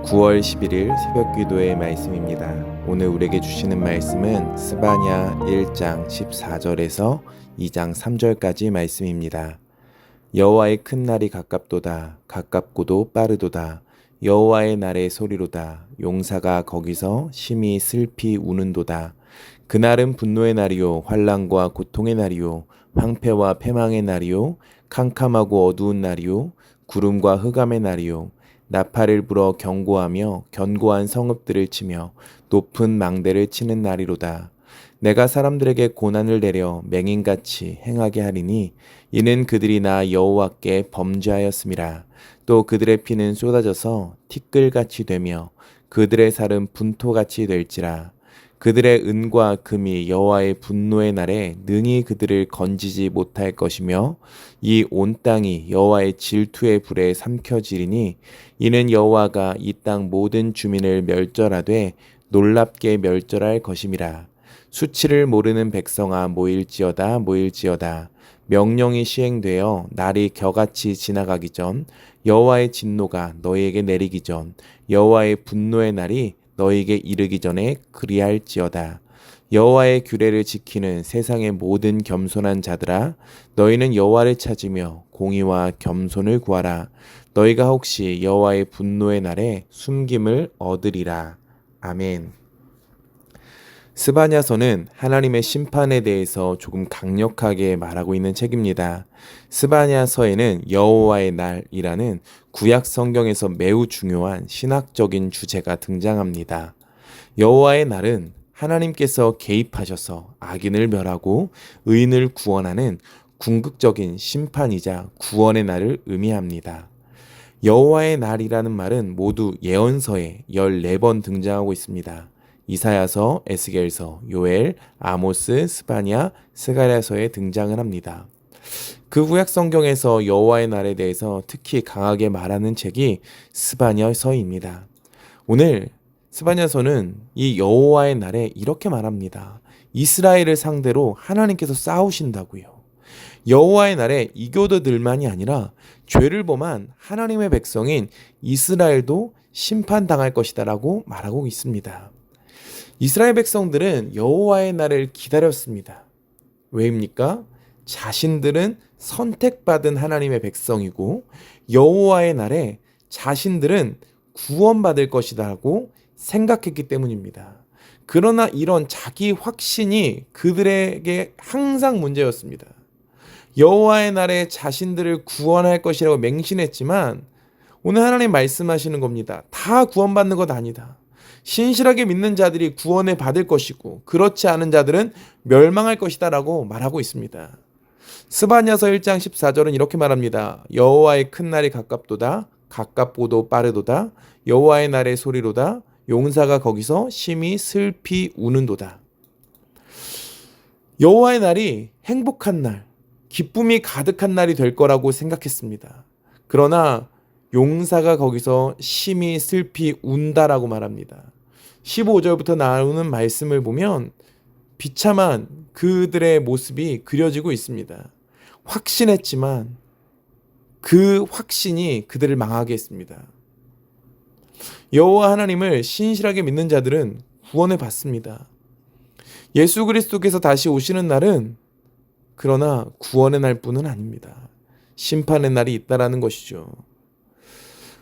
9월 11일 새벽기도의 말씀입니다. 오늘 우리에게 주시는 말씀은 스바냐 1장 14절에서 2장 3절까지 말씀입니다. 여호와의 큰 날이 가깝도다. 가깝고도 빠르도다. 여호와의 날의 소리로다. 용사가 거기서 심히 슬피 우는도다. 그날은 분노의 날이요 환난과 고통의 날이요 황폐와 패망의 날이요 캄캄하고 어두운 날이요 구름과 흑암의 날이요 나팔을 불어 경고하며 견고한 성읍들을 치며 높은 망대를 치는 날이로다. 내가 사람들에게 고난을 내려 맹인같이 행하게 하리니 이는 그들이 나 여호와께 범죄하였음이라. 또 그들의 피는 쏟아져서 티끌같이 되며 그들의 살은 분토같이 될지라. 그들의 은과 금이 여호와의 분노의 날에 능히 그들을 건지지 못할 것이며 이 온 땅이 여호와의 질투의 불에 삼켜지리니 이는 여호와가 이 땅 모든 주민을 멸절하되 놀랍게 멸절할 것임이라. 수치를 모르는 백성아 모일지어다 모일지어다. 명령이 시행되어 날이 겨같이 지나가기 전 여호와의 진노가 너희에게 내리기 전 여호와의 분노의 날이 너희에게 이르기 전에 그리할지어다. 여호와의 규례를 지키는 세상의 모든 겸손한 자들아, 너희는 여호와를 찾으며 공의와 겸손을 구하라. 너희가 혹시 여호와의 분노의 날에 숨김을 얻으리라. 아멘. 스바냐서는 하나님의 심판에 대해서 조금 강력하게 말하고 있는 책입니다. 스바냐서에는 여호와의 날이라는 구약 성경에서 매우 중요한 신학적인 주제가 등장합니다. 여호와의 날은 하나님께서 개입하셔서 악인을 멸하고 의인을 구원하는 궁극적인 심판이자 구원의 날을 의미합니다. 여호와의 날이라는 말은 모두 예언서에 14번 등장하고 있습니다. 이사야서, 에스겔서, 요엘, 아모스, 스바냐, 스가랴서에 등장을 합니다. 그 구약 성경에서 여호와의 날에 대해서 특히 강하게 말하는 책이 스바냐서입니다. 오늘 스바냐서는 이 여호와의 날에 이렇게 말합니다. 이스라엘을 상대로 하나님께서 싸우신다고요. 여호와의 날에 이교도들만이 아니라 죄를 범한 하나님의 백성인 이스라엘도 심판당할 것이다라고 말하고 있습니다. 이스라엘 백성들은 여호와의 날을 기다렸습니다. 왜입니까? 자신들은 선택받은 하나님의 백성이고 여호와의 날에 자신들은 구원받을 것이라고 생각했기 때문입니다. 그러나 이런 자기 확신이 그들에게 항상 문제였습니다. 여호와의 날에 자신들을 구원할 것이라고 맹신했지만 오늘 하나님 말씀하시는 겁니다. 다 구원받는 것 아니다. 신실하게 믿는 자들이 구원을 받을 것이고 그렇지 않은 자들은 멸망할 것이다 라고 말하고 있습니다. 스바냐서 1장 14절은 이렇게 말합니다. 여호와의 큰 날이 가깝도다. 가깝고도 빠르도다. 여호와의 날의 소리로다. 용사가 거기서 심히 슬피 우는도다. 여호와의 날이 행복한 날, 기쁨이 가득한 날이 될 거라고 생각했습니다. 그러나 용사가 거기서 심히 슬피 운다라고 말합니다. 15절부터 나오는 말씀을 보면 비참한 그들의 모습이 그려지고 있습니다. 확신했지만 그 확신이 그들을 망하게 했습니다. 여호와 하나님을 신실하게 믿는 자들은 구원을 받습니다. 예수 그리스도께서 다시 오시는 날은 그러나 구원의 날뿐은 아닙니다. 심판의 날이 있다라는 것이죠.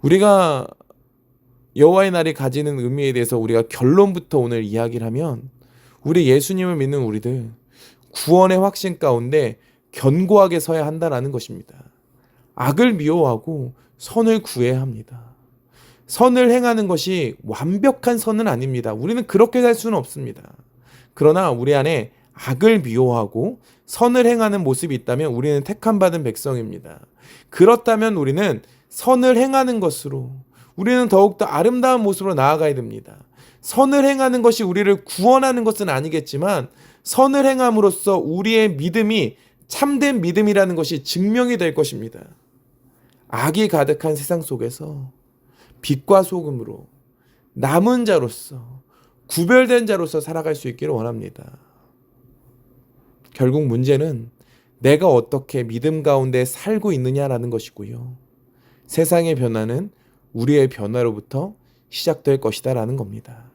우리가 여호와의 날이 가지는 의미에 대해서 우리가 결론부터 오늘 이야기를 하면 우리 예수님을 믿는 우리들 구원의 확신 가운데 견고하게 서야 한다라는 것입니다. 악을 미워하고 선을 구해야 합니다. 선을 행하는 것이 완벽한 선은 아닙니다. 우리는 그렇게 살 수는 없습니다. 그러나 우리 안에 악을 미워하고 선을 행하는 모습이 있다면 우리는 택함받은 백성입니다. 그렇다면 우리는 선을 행하는 것으로 우리는 더욱더 아름다운 모습으로 나아가야 됩니다. 선을 행하는 것이 우리를 구원하는 것은 아니겠지만 선을 행함으로써 우리의 믿음이 참된 믿음이라는 것이 증명이 될 것입니다. 악이 가득한 세상 속에서 빛과 소금으로 남은 자로서 구별된 자로서 살아갈 수 있기를 원합니다. 결국 문제는 내가 어떻게 믿음 가운데 살고 있느냐라는 것이고요. 세상의 변화는 우리의 변화로부터 시작될 것이다 라는 겁니다.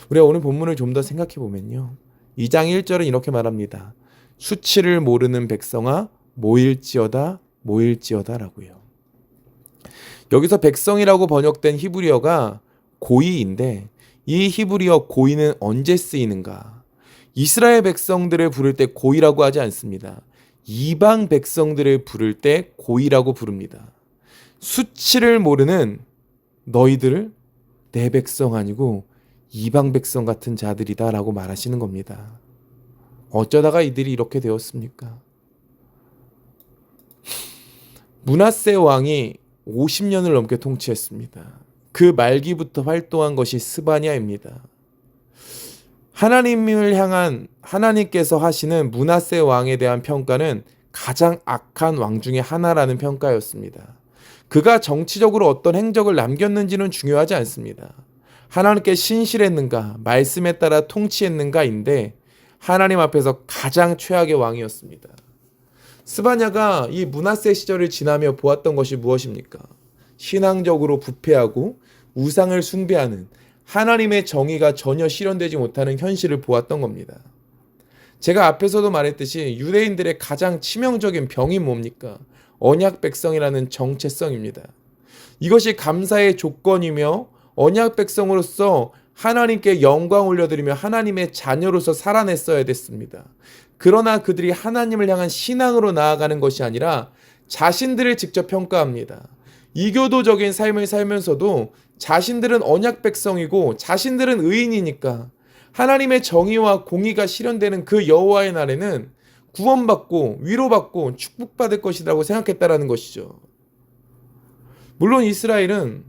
우리가 오늘 본문을 좀 더 생각해 보면요, 2장 1절은 이렇게 말합니다. 수치를 모르는 백성아 모일지어다 모일지어다 라고요. 여기서 백성이라고 번역된 히브리어가 고이인데, 이 히브리어 고이는 언제 쓰이는가? 이스라엘 백성들을 부를 때 고이라고 하지 않습니다. 이방 백성들을 부를 때 고이라고 부릅니다. 수치를 모르는 너희들을 내 백성 아니고 이방 백성 같은 자들이다 라고 말하시는 겁니다. 어쩌다가 이들이 이렇게 되었습니까? 므낫세 왕이 50년을 넘게 통치했습니다. 그 말기부터 활동한 것이 스바냐입니다. 하나님을 향한, 하나님께서 하시는 므낫세 왕에 대한 평가는 가장 악한 왕 중에 하나라는 평가였습니다. 그가 정치적으로 어떤 행적을 남겼는지는 중요하지 않습니다. 하나님께 신실했는가, 말씀에 따라 통치했는가인데 하나님 앞에서 가장 최악의 왕이었습니다. 스바냐가 이 므낫세 시절을 지나며 보았던 것이 무엇입니까? 신앙적으로 부패하고 우상을 숭배하는, 하나님의 정의가 전혀 실현되지 못하는 현실을 보았던 겁니다. 제가 앞에서도 말했듯이 유대인들의 가장 치명적인 병이 뭡니까? 언약 백성이라는 정체성입니다. 이것이 감사의 조건이며 언약 백성으로서 하나님께 영광 올려드리며 하나님의 자녀로서 살아냈어야 됐습니다. 그러나 그들이 하나님을 향한 신앙으로 나아가는 것이 아니라 자신들을 직접 평가합니다. 이교도적인 삶을 살면서도 자신들은 언약 백성이고 자신들은 의인이니까 하나님의 정의와 공의가 실현되는 그 여호와의 날에는 구원받고 위로받고 축복받을 것이라고 생각했다라는 것이죠. 물론 이스라엘은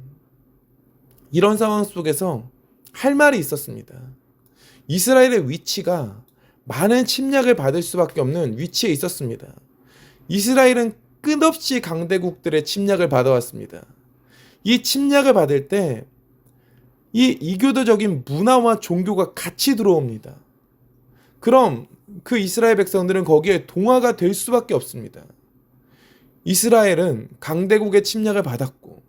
이런 상황 속에서 할 말이 있었습니다. 이스라엘의 위치가 많은 침략을 받을 수밖에 없는 위치에 있었습니다. 이스라엘은 끝없이 강대국들의 침략을 받아왔습니다. 이 침략을 받을 때 이 이교도적인 문화와 종교가 같이 들어옵니다. 그럼 그 이스라엘 백성들은 거기에 동화가 될 수밖에 없습니다. 이스라엘은 강대국의 침략을 받았고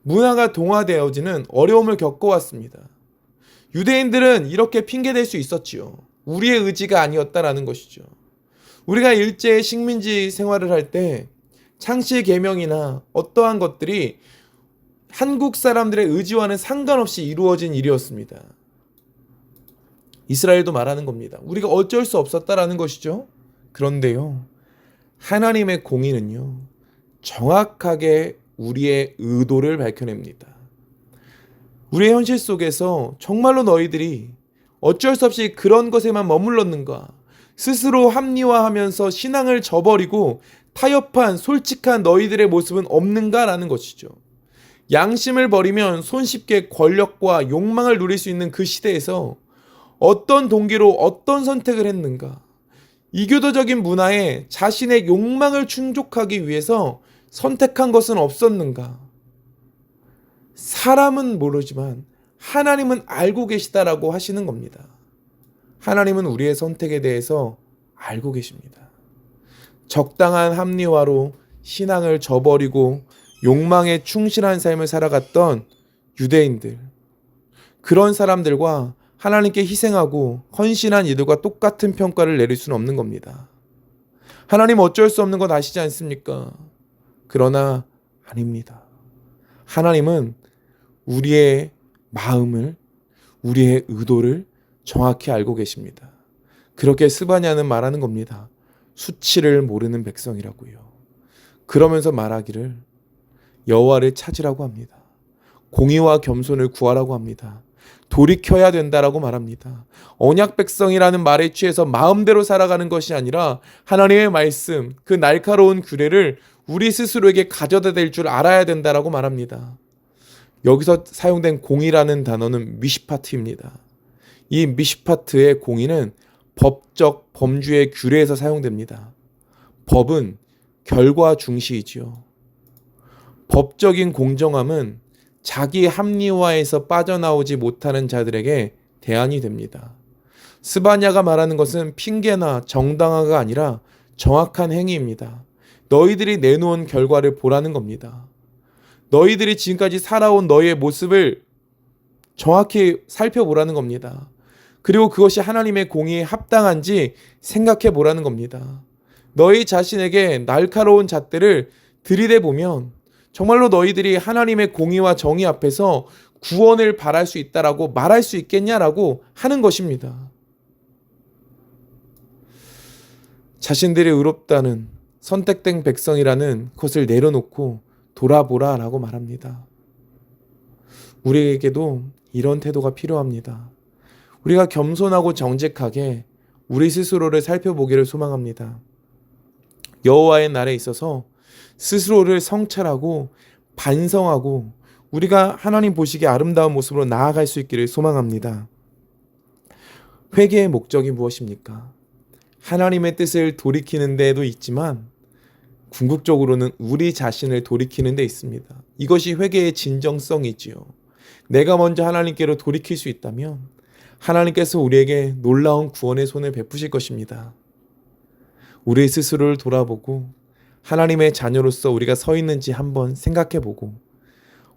문화가 동화되어지는 어려움을 겪어왔습니다. 유대인들은 이렇게 핑계댈 수 있었지요. 우리의 의지가 아니었다라는 것이죠. 우리가 일제의 식민지 생활을 할 때 창씨 계명이나 어떠한 것들이 한국 사람들의 의지와는 상관없이 이루어진 일이었습니다. 이스라엘도 말하는 겁니다. 우리가 어쩔 수 없었다라는 것이죠. 그런데요, 하나님의 공의는요, 정확하게 우리의 의도를 밝혀냅니다. 우리의 현실 속에서 정말로 너희들이 어쩔 수 없이 그런 것에만 머물렀는가? 스스로 합리화하면서 신앙을 저버리고 타협한 솔직한 너희들의 모습은 없는가라는 것이죠. 양심을 버리면 손쉽게 권력과 욕망을 누릴 수 있는 그 시대에서 어떤 동기로 어떤 선택을 했는가? 이교도적인 문화에 자신의 욕망을 충족하기 위해서 선택한 것은 없었는가? 사람은 모르지만 하나님은 알고 계시다라고 하시는 겁니다. 하나님은 우리의 선택에 대해서 알고 계십니다. 적당한 합리화로 신앙을 저버리고 욕망에 충실한 삶을 살아갔던 유대인들, 그런 사람들과 하나님께 희생하고 헌신한 이들과 똑같은 평가를 내릴 수는 없는 겁니다. 하나님 어쩔 수 없는 것 아시지 않습니까? 그러나 아닙니다. 하나님은 우리의 마음을, 우리의 의도를 정확히 알고 계십니다. 그렇게 스바냐는 말하는 겁니다. 수치를 모르는 백성이라고요. 그러면서 말하기를 여호와를 찾으라고 합니다. 공의와 겸손을 구하라고 합니다. 돌이켜야 된다라고 말합니다. 언약 백성이라는 말에 취해서 마음대로 살아가는 것이 아니라 하나님의 말씀, 그 날카로운 규례를 우리 스스로에게 가져다 될 줄 알아야 된다라고 말합니다. 여기서 사용된 공의라는 단어는 미시파트입니다. 이 미시파트의 공의는 법적 범주의 규례에서 사용됩니다. 법은 결과 중시이지요. 법적인 공정함은 자기 합리화에서 빠져나오지 못하는 자들에게 대안이 됩니다. 스바냐가 말하는 것은 핑계나 정당화가 아니라 정확한 행위입니다. 너희들이 내놓은 결과를 보라는 겁니다. 너희들이 지금까지 살아온 너희의 모습을 정확히 살펴보라는 겁니다. 그리고 그것이 하나님의 공의에 합당한지 생각해 보라는 겁니다. 너희 자신에게 날카로운 잣대를 들이대보면 정말로 너희들이 하나님의 공의와 정의 앞에서 구원을 바랄 수 있다라고 말할 수 있겠냐라고 하는 것입니다. 자신들이 의롭다는 선택된 백성이라는 것을 내려놓고 돌아보라라고 말합니다. 우리에게도 이런 태도가 필요합니다. 우리가 겸손하고 정직하게 우리 스스로를 살펴보기를 소망합니다. 여호와의 날에 있어서 스스로를 성찰하고 반성하고 우리가 하나님 보시기에 아름다운 모습으로 나아갈 수 있기를 소망합니다. 회개의 목적이 무엇입니까? 하나님의 뜻을 돌이키는 데도 있지만 궁극적으로는 우리 자신을 돌이키는 데 있습니다. 이것이 회개의 진정성이지요. 내가 먼저 하나님께로 돌이킬 수 있다면 하나님께서 우리에게 놀라운 구원의 손을 베푸실 것입니다. 우리 스스로를 돌아보고 하나님의 자녀로서 우리가 서 있는지 한번 생각해보고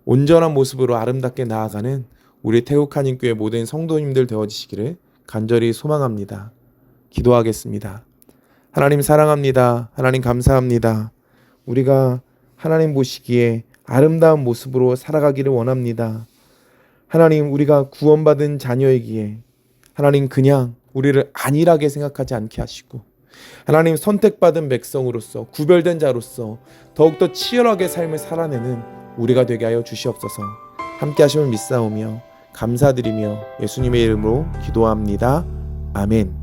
온전한 모습으로 아름답게 나아가는 우리 태국한인교회 모든 성도님들 되어지시기를 간절히 소망합니다. 기도하겠습니다. 하나님 사랑합니다. 하나님 감사합니다. 우리가 하나님 보시기에 아름다운 모습으로 살아가기를 원합니다. 하나님, 우리가 구원받은 자녀이기에 하나님 그냥 우리를 안일하게 생각하지 않게 하시고 하나님 선택받은 백성으로서 구별된 자로서 더욱더 치열하게 삶을 살아내는 우리가 되게 하여 주시옵소서. 함께 하시면 믿사오며 감사드리며 예수님의 이름으로 기도합니다. 아멘.